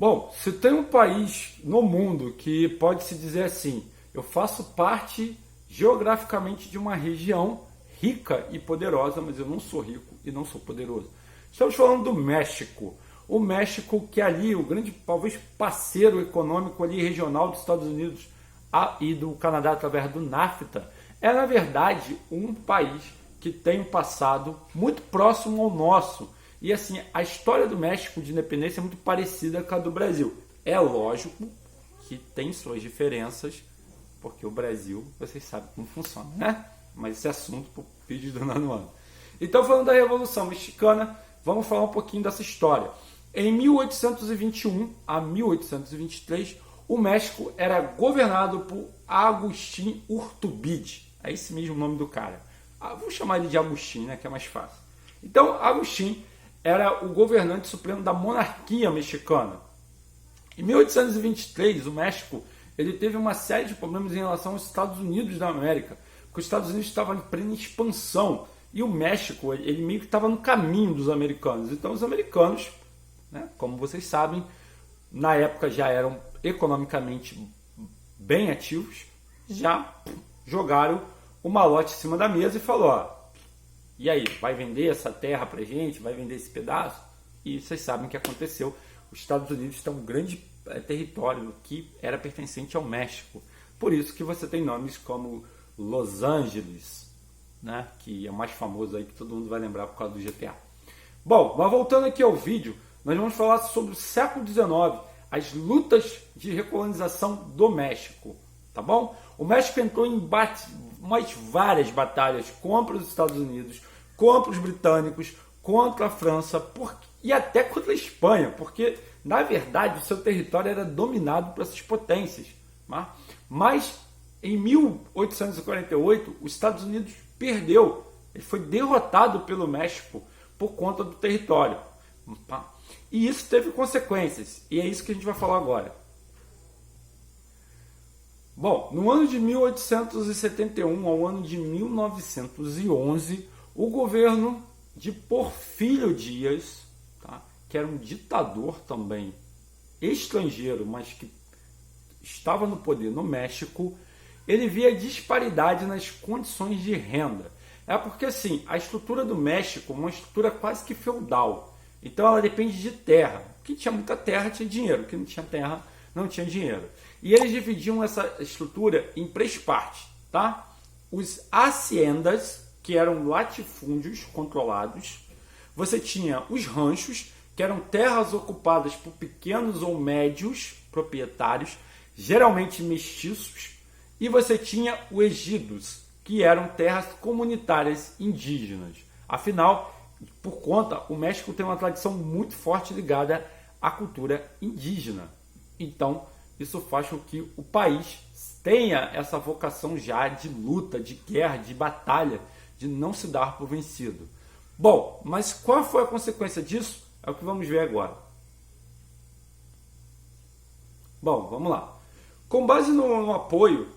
Bom, se tem um país no mundo que pode se dizer assim, eu faço parte geograficamente de uma região rica e poderosa, mas eu não sou rico e não sou poderoso. Estamos falando do México. O México, que é ali o grande, talvez, parceiro econômico ali regional dos Estados Unidos e do Canadá através do NAFTA, é na verdade um país que tem um passado muito próximo ao nosso. E assim, a história do México de independência é muito parecida com a do Brasil. É lógico que tem suas diferenças, porque o Brasil, vocês sabem como funciona, né? Mas esse assunto para o vídeo do Nano Ano. Então, falando da Revolução Mexicana, vamos falar um pouquinho dessa história. Em 1821 a 1823, o México era governado por Agustín Urtubide. É esse mesmo nome do cara. Vou chamar ele de Agustín, né, que é mais fácil. Então, Agustín era o governante supremo da monarquia mexicana. Em 1823, o México ele teve uma série de problemas em relação aos Estados Unidos da América, porque os Estados Unidos estavam em plena expansão e o México ele meio que estava no caminho dos americanos. Então, os americanos, né, como vocês sabem, na época já eram economicamente bem ativos, já jogaram o malote em cima da mesa e falou, ó, e aí, vai vender essa terra pra gente? Vai vender esse pedaço? E vocês sabem o que aconteceu. Os Estados Unidos têm um grande território que era pertencente ao México. Por isso que você tem nomes como Los Angeles, né? Que é o mais famoso aí, que todo mundo vai lembrar por causa do GTA. Bom, mas voltando aqui ao vídeo, nós vamos falar sobre o século XIX, as lutas de recolonização do México, tá bom? O México entrou em várias batalhas contra os Estados Unidos, contra os britânicos, contra a França e até contra a Espanha, porque, na verdade, o seu território era dominado por essas potências. Tá? Mas, em 1848, os Estados Unidos perdeu. Ele foi derrotado pelo México por conta do território. Tá? E isso teve consequências, e é isso que a gente vai falar agora. Bom, no ano de 1871 ao ano de 1911, o governo de Porfírio Dias, tá, que era um ditador também estrangeiro, mas que estava no poder no México, ele via disparidade nas condições de renda. É porque assim, a estrutura do México é uma estrutura quase que feudal. Então ela depende de terra. Quem tinha muita terra tinha dinheiro, quem não tinha terra não tinha dinheiro. E eles dividiam essa estrutura em três partes, tá? Os haciendas, que eram latifúndios controlados. Você tinha os ranchos, que eram terras ocupadas por pequenos ou médios proprietários, geralmente mestiços. E você tinha os ejidos, que eram terras comunitárias indígenas. Afinal, por conta, o México tem uma tradição muito forte ligada à cultura indígena. Então, isso faz com que o país tenha essa vocação já de luta, de guerra, de batalha, de não se dar por vencido. Bom, mas qual foi a consequência disso? É o que vamos ver agora. Bom, vamos lá. Com base no apoio,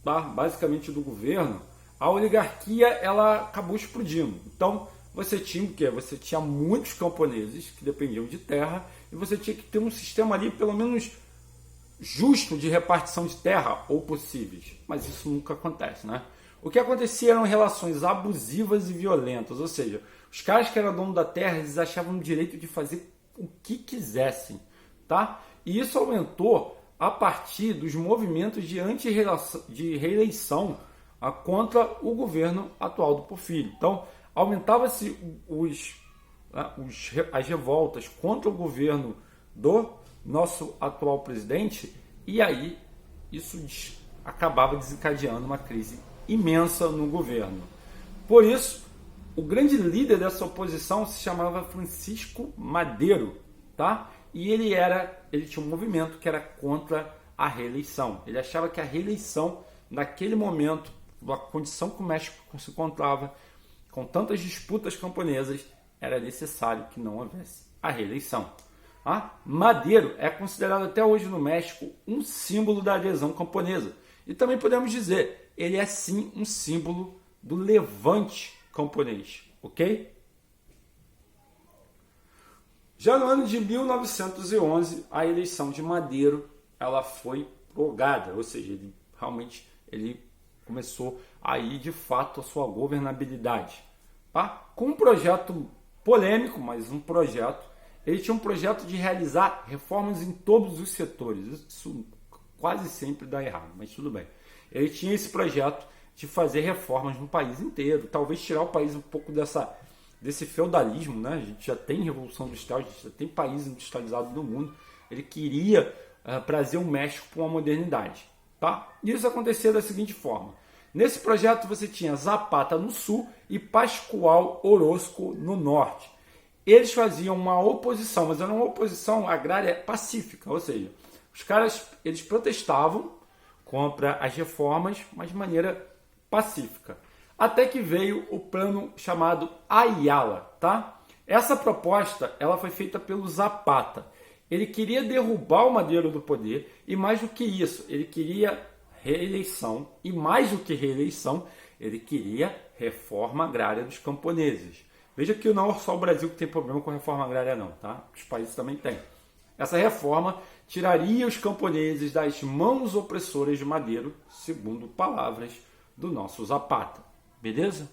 tá, basicamente do governo, a oligarquia ela acabou explodindo. Então, você tinha o quê? Você tinha muitos camponeses que dependiam de terra e você tinha que ter um sistema ali, pelo menos justo, de repartição de terra ou possíveis, mas isso nunca acontece, né? O que acontecia eram relações abusivas e violentas, ou seja, os caras que eram dono da terra, eles achavam o direito de fazer o que quisessem, tá? E isso aumentou a partir dos movimentos de reeleição contra o governo atual do Porfírio. Então, aumentava-se as revoltas contra o governo do nosso atual presidente, e aí isso acabava desencadeando uma crise imensa no governo. Por isso, o grande líder dessa oposição se chamava Francisco Madero, tá? E ele tinha um movimento que era contra a reeleição. Ele achava que a reeleição, naquele momento, a condição que o México se encontrava, com tantas disputas camponesas, era necessário que não houvesse a reeleição. Madeiro é considerado até hoje no México um símbolo da adesão camponesa. E também podemos dizer, ele é sim um símbolo do levante camponês, ok? Já no ano de 1911, a eleição de Madero ela foi prorrogada, ou seja, ele começou aí de fato a sua governabilidade, tá? Com um projeto polêmico, mas um projeto. Ele tinha um projeto de realizar reformas em todos os setores. Isso quase sempre dá errado, mas tudo bem. Ele tinha esse projeto de fazer reformas no país inteiro, talvez tirar o país um pouco desse feudalismo, né? A gente já tem Revolução Industrial, a gente já tem país industrializado no mundo. Ele queria trazer o México para uma modernidade, tá? Isso acontecia da seguinte forma. Nesse projeto você tinha Zapata no sul e Pascoal Orozco no norte. Eles faziam uma oposição, mas era uma oposição agrária pacífica, ou seja, os caras eles protestavam contra as reformas, mas de maneira pacífica. Até que veio o plano chamado Ayala, tá? Essa proposta ela foi feita pelo Zapata. Ele queria derrubar o Madero do poder e mais do que isso, ele queria reeleição e mais do que reeleição, ele queria reforma agrária dos camponeses. Veja que não é só o Brasil que tem problema com reforma agrária não, tá? Os países também têm. Essa reforma tiraria os camponeses das mãos opressoras de Madero, segundo palavras do nosso Zapata. Beleza?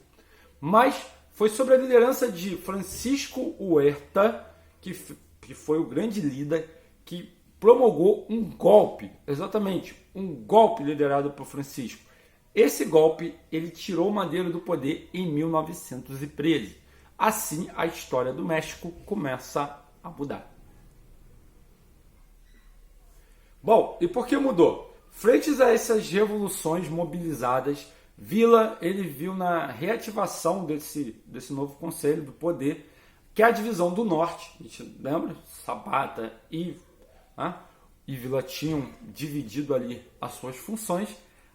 Mas foi sob a liderança de Francisco Huerta, que foi o grande líder, que promulgou um golpe, exatamente, um golpe liderado por Francisco. Esse golpe, ele tirou Madero do poder em 1913. Assim, a história do México começa a mudar. Bom, e por que mudou? Frente a essas revoluções mobilizadas, Villa ele viu na reativação desse novo conselho do poder, que é a divisão do norte. A gente lembra? Zapata e Villa tinham dividido ali as suas funções.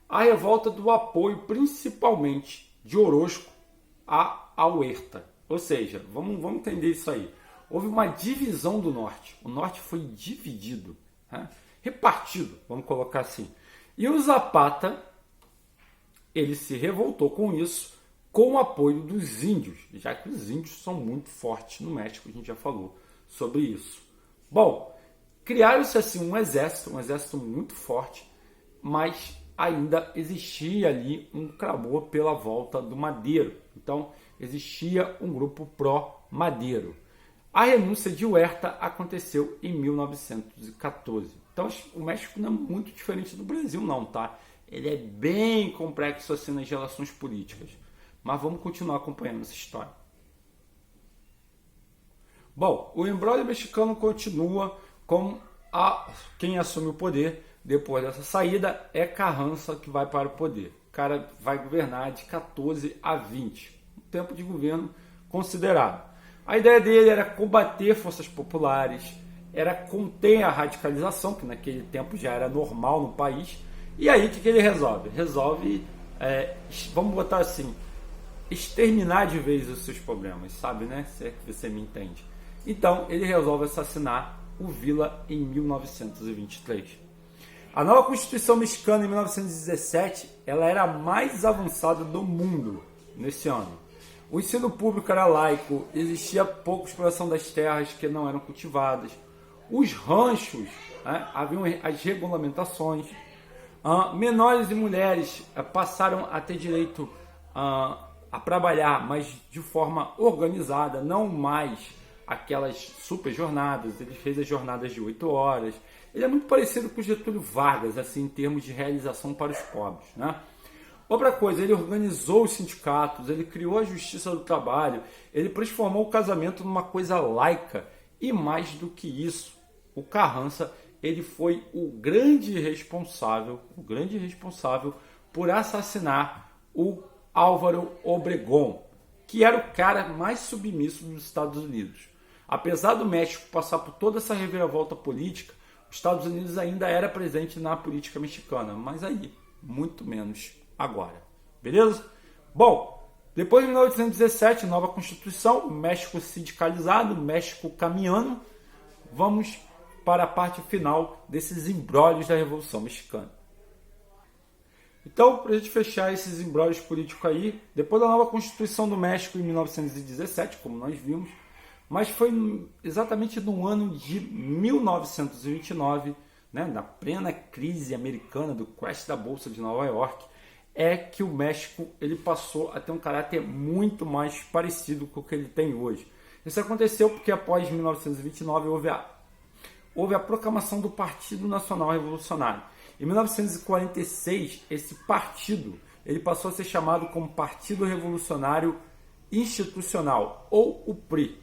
A revolta do apoio, principalmente de Orozco, a Huerta. Ou seja, vamos entender isso aí. Houve uma divisão do norte. O norte foi dividido, repartido, vamos colocar assim. E o Zapata, ele se revoltou com isso, com o apoio dos índios, já que os índios são muito fortes no México, a gente já falou sobre isso. Bom, criaram-se assim um exército muito forte, mas ainda existia ali um clamor pela volta do Madero. Então, existia um grupo pró-Madero. A renúncia de Huerta aconteceu em 1914. Então, o México não é muito diferente do Brasil, não, tá? Ele é bem complexo assim nas relações políticas. Mas vamos continuar acompanhando essa história. Bom, o imbróglio mexicano continua com quem assume o poder depois dessa saída é Carranza, que vai para o poder. O cara vai governar de 14 a 20. Um tempo de governo considerável. A ideia dele era combater forças populares, era conter a radicalização, que naquele tempo já era normal no país. E aí o que ele resolve? Resolve, vamos botar assim, exterminar de vez os seus problemas, sabe, né? Se é que você me entende. Então ele resolve assassinar o Villa em 1923. A nova Constituição mexicana em 1917, ela era a mais avançada do mundo nesse ano. O ensino público era laico, existia pouca exploração das terras que não eram cultivadas. Os ranchos, haviam as regulamentações. Menores e mulheres passaram a ter direito a trabalhar, mas de forma organizada, não mais aquelas super jornadas. Ele fez as jornadas de 8 horas. Ele é muito parecido com o Getúlio Vargas, assim, em termos de realização para os pobres, né? Outra coisa, ele organizou os sindicatos, ele criou a justiça do trabalho, ele transformou o casamento numa coisa laica. E mais do que isso, o Carranza, ele foi o grande responsável por assassinar o Álvaro Obregón, que era o cara mais submisso dos Estados Unidos. Apesar do México passar por toda essa reviravolta política, os Estados Unidos ainda era presente na política mexicana, mas aí, muito menos agora. Beleza? Bom, depois de 1917, nova Constituição, México sindicalizado, México caminhando, vamos para a parte final desses imbróglios da Revolução Mexicana. Então, para a gente fechar esses imbróglios políticos aí, depois da nova Constituição do México em 1917, como nós vimos, Mas foi exatamente no ano de 1929, né, na plena crise americana do crash da Bolsa de Nova York, é que o México ele passou a ter um caráter muito mais parecido com o que ele tem hoje. Isso aconteceu porque após 1929 houve a proclamação do Partido Nacional Revolucionário. Em 1946, esse partido ele passou a ser chamado como Partido Revolucionário Institucional, ou o PRI.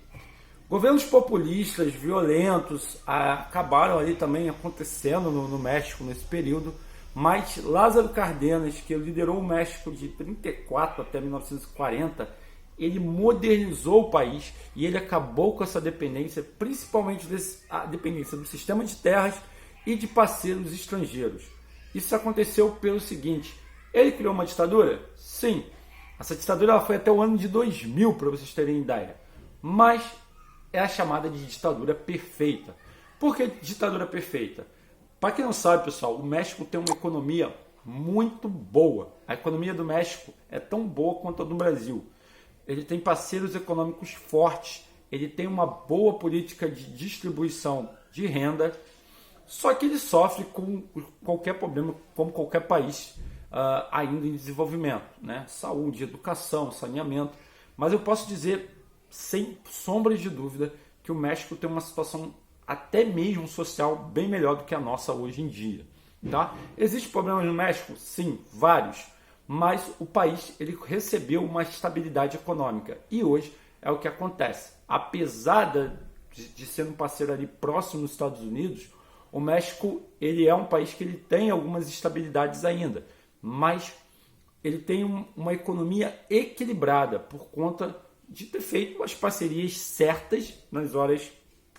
Governos populistas, violentos, acabaram ali também acontecendo no México nesse período, mas Lázaro Cárdenas, que liderou o México de 34 até 1940, ele modernizou o país e ele acabou com essa dependência, principalmente a dependência do sistema de terras e de parceiros estrangeiros. Isso aconteceu pelo seguinte: ele criou uma ditadura? Sim. Essa ditadura ela foi até o ano de 2000, para vocês terem ideia. Mas é a chamada de ditadura perfeita. Por que ditadura perfeita? Para quem não sabe, pessoal, o México tem uma economia muito boa. A economia do México é tão boa quanto a do Brasil. Ele tem parceiros econômicos fortes, ele tem uma boa política de distribuição de renda, só que ele sofre com qualquer problema, como qualquer país ainda em desenvolvimento, né? Saúde, educação, saneamento. Mas eu posso dizer, sem sombras de dúvida, que o México tem uma situação até mesmo social bem melhor do que a nossa hoje em dia. Tá? Existem problemas no México? Sim, vários. Mas o país ele recebeu uma estabilidade econômica. E hoje é o que acontece. Apesar de ser um parceiro ali próximo dos Estados Unidos, o México ele é um país que ele tem algumas estabilidades ainda. Mas ele tem uma economia equilibrada por conta de ter feito as parcerias certas nas horas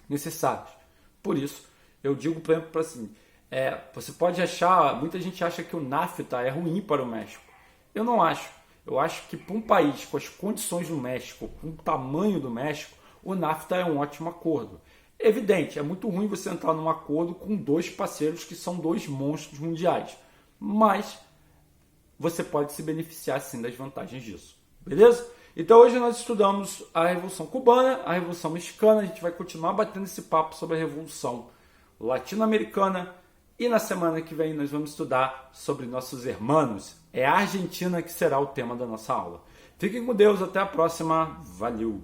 necessárias. Por isso, eu digo, por exemplo, assim, você pode achar, muita gente acha que o NAFTA é ruim para o México. Eu não acho. Eu acho que para um país com as condições do México, com o tamanho do México, o NAFTA é um ótimo acordo. Evidente, é muito ruim você entrar num acordo com dois parceiros que são dois monstros mundiais. Mas você pode se beneficiar sim das vantagens disso. Beleza? Então hoje nós estudamos a Revolução Cubana, a Revolução Mexicana, a gente vai continuar batendo esse papo sobre a Revolução Latino-Americana e na semana que vem nós vamos estudar sobre nossos irmãos. É a Argentina que será o tema da nossa aula. Fiquem com Deus, até a próxima, valeu!